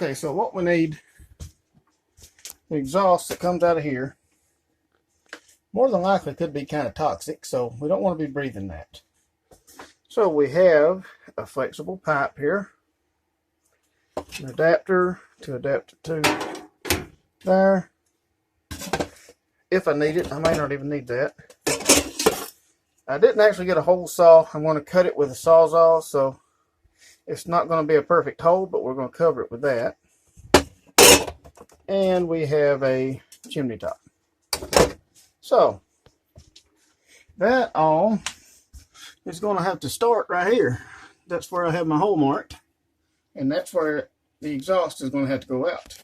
Okay, so what we need, the exhaust that comes out of here, more than likely could be kind of toxic, so we don't want to be breathing that. So we have a flexible pipe here, an adapter to adapt it to there. If I need it, I may not even need that. I didn't actually get a hole saw. I'm going to cut it with a Sawzall, so it's not going to be a perfect hole, but we're going to cover it with that. And we have a chimney top. So that all is going to have to start right here. That's where I have my hole marked, and that's where the exhaust is going to have to go out.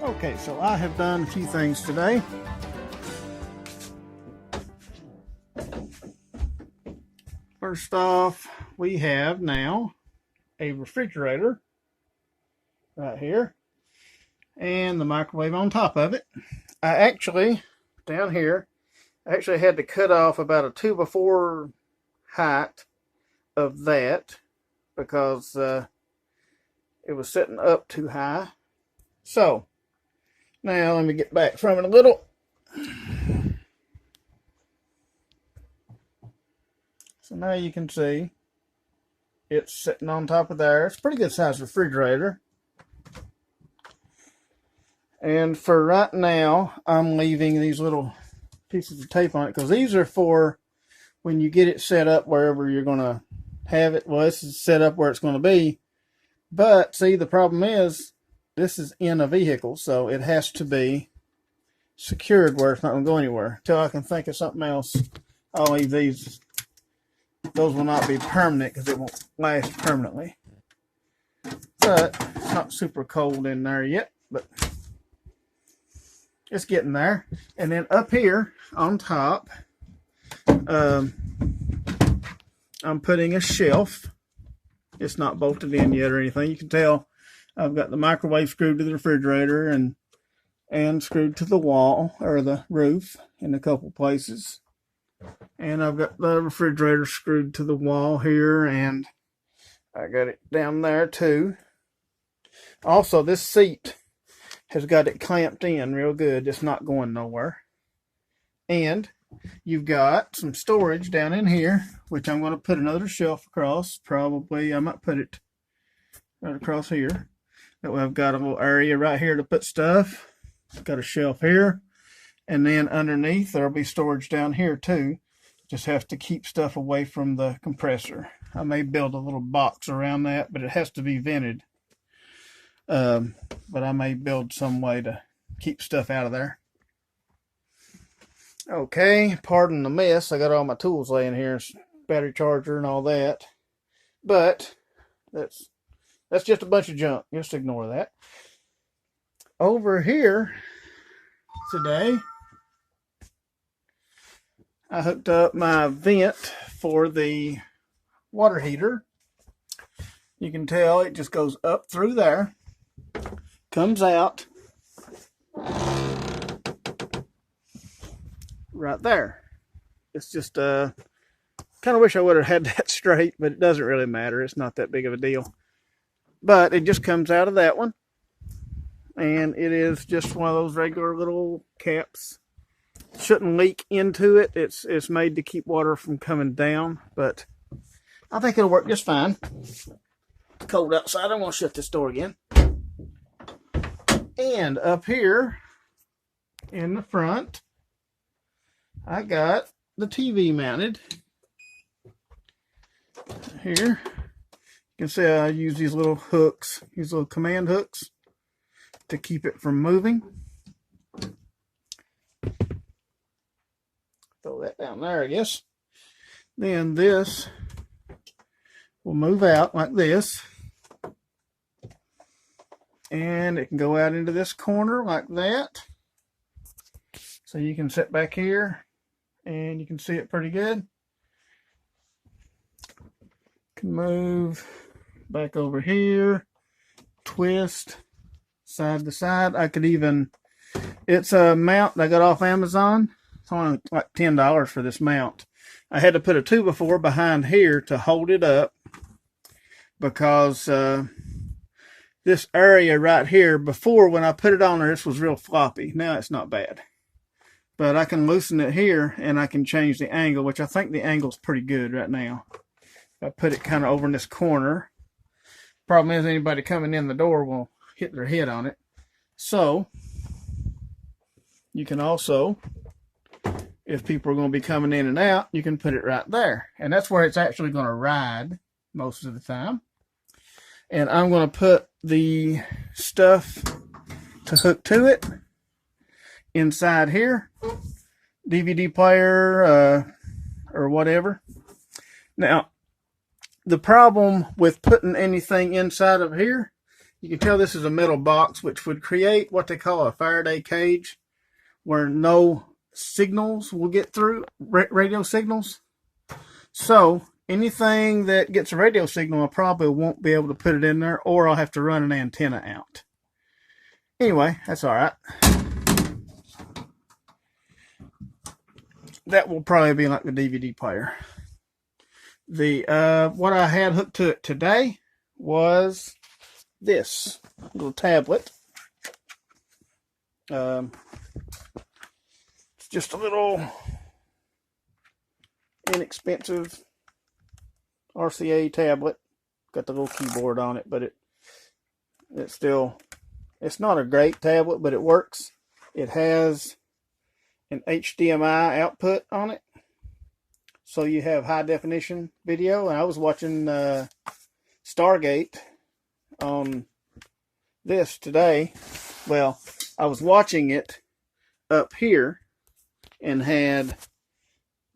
Okay, so I have done a few things today. First off, we have now a refrigerator right here and the microwave on top of it. I actually, down here, had to cut off about a 2x4 height of that because it was sitting up too high. So now let me get back from it a little. So now you can see it's sitting on top of there. It's a pretty good size refrigerator. And for right now, I'm leaving these little pieces of tape on it because these are for when you get it set up wherever you're going to have it. Well, this is set up where it's going to be. But see, the problem is this is in a vehicle, so it has to be secured where it's not going to go anywhere. Until I can think of something else, I'll leave these. Those will not be permanent because it won't last permanently. But it's not super cold in there yet, but it's getting there. And then up here on top, I'm putting a shelf. It's not bolted in yet or anything. You can tell I've got the microwave screwed to the refrigerator and screwed to the wall or the roof in a couple places. And I've got the refrigerator screwed to the wall here, and I got it down there too. Also, this seat has got it clamped in real good. It's not going nowhere. And you've got some storage down in here, which I'm going to put another shelf across. Probably I might put it right across here. That way I've got a little area right here to put stuff. Got a shelf here. And then underneath there'll be storage down here too. Just have to keep stuff away from the compressor. I may build a little box around that, but it has to be vented. But I may build some way to keep stuff out of there. Okay, pardon the mess. I got all my tools laying here, battery charger and all that. But that's just a bunch of junk. Just ignore that. Over here today, I hooked up my vent for the water heater. You can tell it just goes up through there, comes out right there. It's just kind of wish I would have had that straight, but it doesn't really matter. It's not that big of a deal. But it just comes out of that one, and it is just one of those regular little caps. Shouldn't leak into it. It's made to keep water from coming down, but I think it'll work just fine. It's cold outside. I'm going to shut this door again. And up here in the front, I got the TV mounted. Here, you can see I use these little hooks, these little command hooks to keep it from moving. Throw that down there, I guess. Then this will move out like this. And it can go out into this corner like that. So you can sit back here and you can see it pretty good. Can move back over here, twist side to side. I could even, it's a mount I got off Amazon. It's only like $10 for this mount. I had to put a 2x4 behind here to hold it up because this area right here, before when I put it on there, this was real floppy. Now it's not bad. But I can loosen it here and I can change the angle, which I think the angle's pretty good right now. I put it kind of over in this corner. Problem is anybody coming in the door will hit their head on it. So you can also, if people are going to be coming in and out, you can put it right there. And that's where it's actually going to ride most of the time. And I'm going to put the stuff to hook to it inside here. DVD player or whatever. Now, the problem with putting anything inside of here, you can tell this is a metal box, which would create what they call a Faraday cage, where no signals will get through, radio signals. So anything that gets a radio signal, I probably won't be able to put it in there, or I'll have to run an antenna out. Anyway, that's all right. That will probably be like the DVD player. The what I had hooked to it today was this little tablet. It's just a little inexpensive RCA tablet. Got the little keyboard on it, but it's not a great tablet, but it works. It has an HDMI output on it, so you have high definition video. And I was watching Stargate on this today. Well, I was watching it up here and had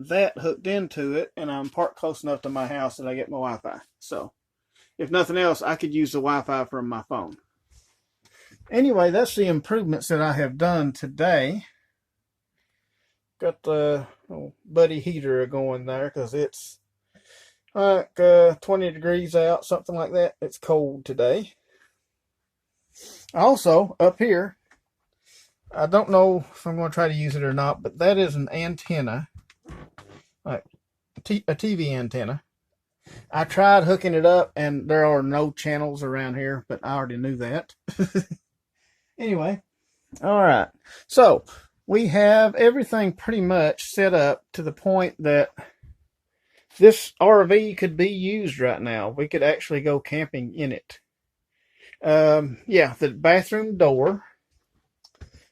that hooked into it, and I'm parked close enough to my house that I get my Wi-Fi. So if nothing else, I could use the Wi-Fi from my phone. Anyway, that's the improvements that I have done today. Got the buddy heater going there because it's like 20 degrees out, something like that. It's cold today. Also, up here, I don't know if I'm going to try to use it or not, but that is an antenna, like a TV antenna. I tried hooking it up, and there are no channels around here, but I already knew that. Anyway, all right. So we have everything pretty much set up to the point that this RV could be used right now. We could actually go camping in it. Yeah, the bathroom door,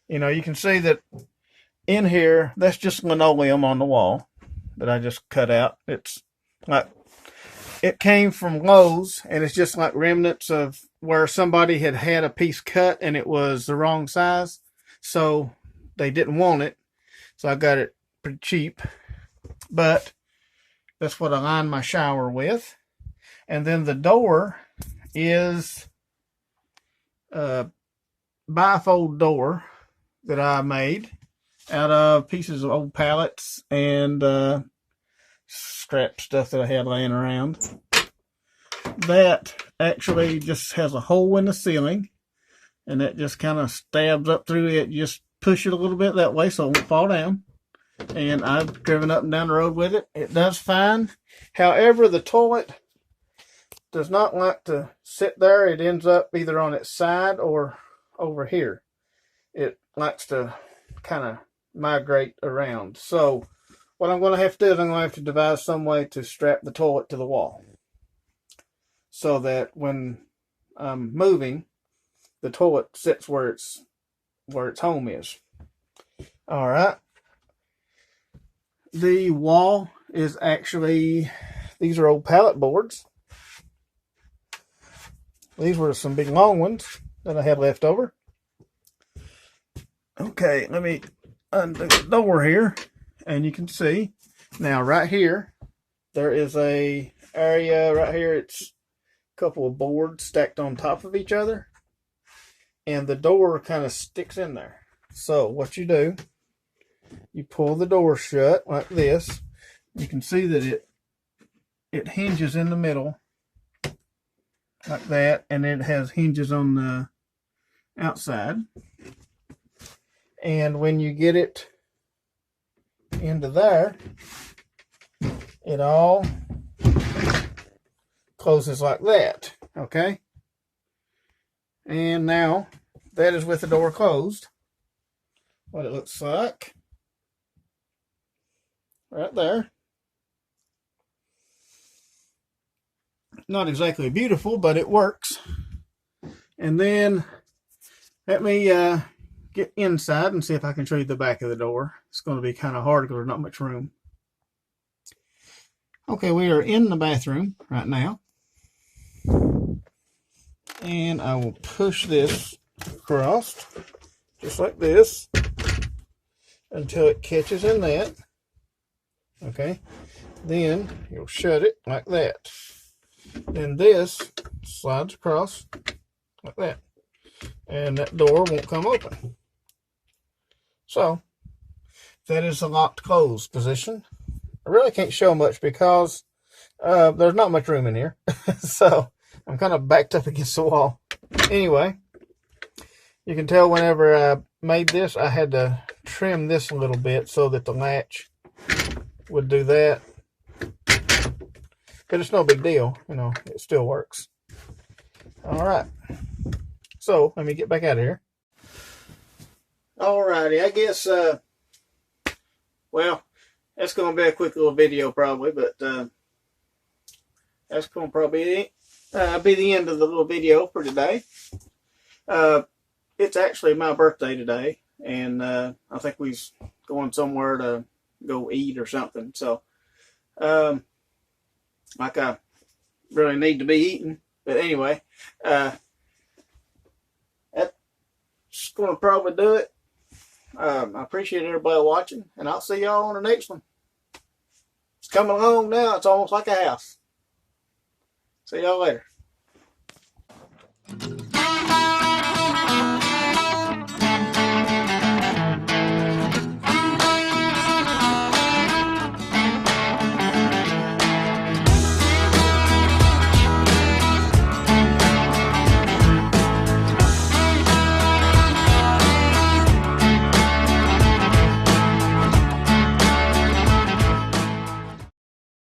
you know, you can see that in here, that's just linoleum on the wall. that I just cut out. It's like, it came from Lowe's, and it's just like remnants of where somebody had had a piece cut and it was the wrong size, so they didn't want it, so I got it pretty cheap. But that's what I lined my shower with. And then the door is a bifold door that I made out of pieces of old pallets and scrap stuff that I had laying around. That actually just has a hole in the ceiling, and that just kind of stabs up through it. You just push it a little bit that way so it won't fall down. And I've driven up and down the road with it. It does fine. However, the toilet does not like to sit there. It ends up either on its side or over here. It likes to kind of migrate around. So what I'm going to have to do is I'm going to have to devise some way to strap the toilet to the wall, so that when I'm moving, the toilet sits where its home is. All right. The wall is actually, these are old pallet boards. These were some big long ones that I had left over. Okay, let me undo the door here, and you can see now right here there is a area right here. It's a couple of boards stacked on top of each other, and the door kind of sticks in there. So what you do, you pull the door shut like this. You can see that it hinges in the middle like that, and it has hinges on the outside. And when you get it into there, it all closes like that. Okay, and now that is with the door closed. What it looks like right there. Not exactly beautiful, but it works. And then let me get inside and see if I can show you the back of the door. It's going to be kind of hard because there's not much room. Okay, we are in the bathroom right now. And I will push this across just like this until it catches in that. Okay, then you'll shut it like that. Then this slides across like that, and that door won't come open. So that is the locked closed position. I really can't show much because there's not much room in here. So I'm kind of backed up against the wall. Anyway, you can tell whenever I made this, I had to trim this a little bit so that the latch would do that. But it's no big deal, you know, it still works. All right. So let me get back out of here. All righty, I guess, well, that's going to be a quick little video probably, but that's going to probably be the end of the little video for today. It's actually my birthday today, and I think we're going somewhere to go eat or something. So, like I really need to be eating. But anyway, that's going to probably do it. I appreciate everybody watching, and I'll see y'all on the next one. It's coming along now. It's almost like a house. See y'all later.